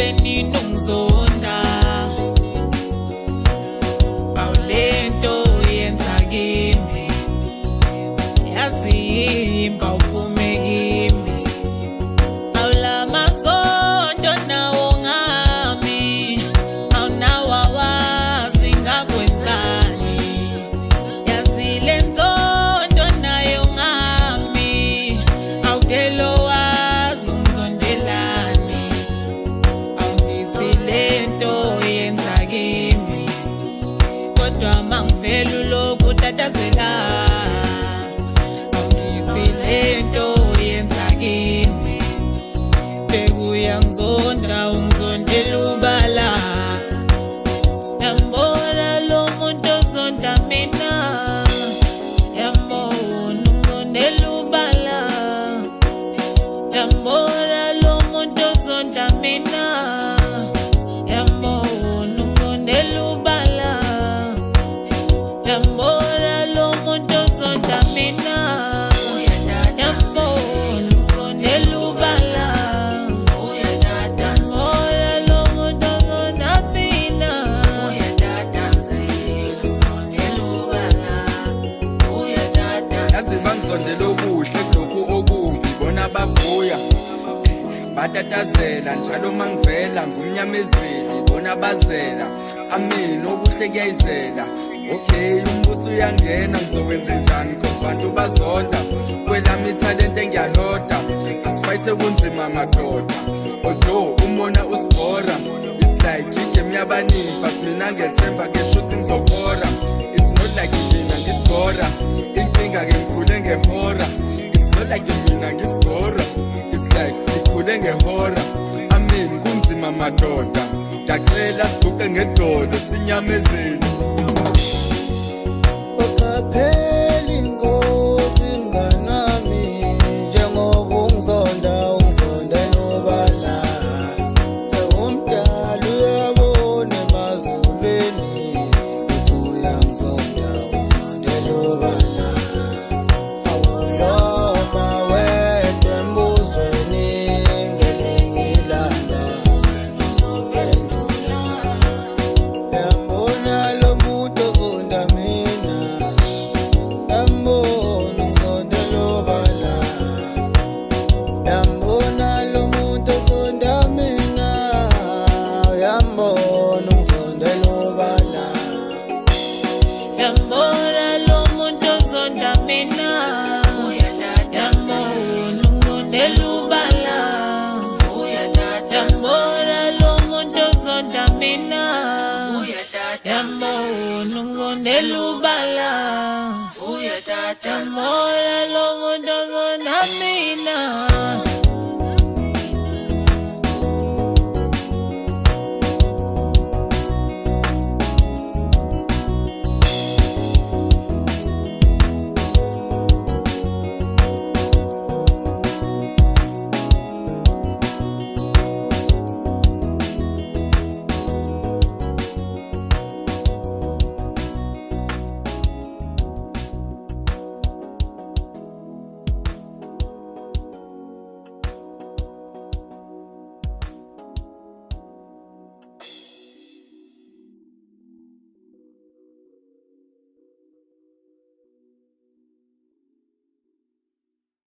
ekutheni nungizonda awulento yenza kimi yazimba uphume kimi awulamasonto nawo ngami awunawawazi ngakwenzani yazile nzondo nayo ngami awudelo wazi ungizondelani awungithi lento yenza kimi kodwa mangivela ulokhu tatazela awungithi lento yenza kimi bekuyangizonda ungizondela ubala yambona lo muntu ozonda mina yambona ungizondela ubala yambona lo muntu ozonda mina yambona ungizondela ubala yambona lo muntu ozonda mina yambona ungizondela ubala yambona lo muntu ozonda mina yazi bangizondela okuhle kulokhu okumbi bona bavuya batatazela njalo mangivela ngumnyamezeli bona bazela amina okuhle kuyayizela okay umbuso uyangena ngizokwenza njani cause bantu bazonda kwelami ithalente ngiyaloda asifayithe kunzima madoda although umona usibhora it's like igame yabaningi but mina ngethemba ke shuthi ngizobhora it's not like mina ngisibhora inkinga ke ngikhule ngehora it's not like mina ngisibhora it's like ngikhule ngehora amin kunzima madoda ngiyacela sibuke ngedolo sinyamezeni Uqaphele ingozi mnganami njengoba ungizonda nobala umdala uyabona emazulwini ukuthi uyangizonda nobala awuloma wedwa embuzweni ngelengilanda uzophendula yambona lo muntu ozonda mina yambona ungizondela ubala yambona lo muntu ozonda mina yambona ungizondela ubala yambona lo muntu ozonda mina yambona ungizondela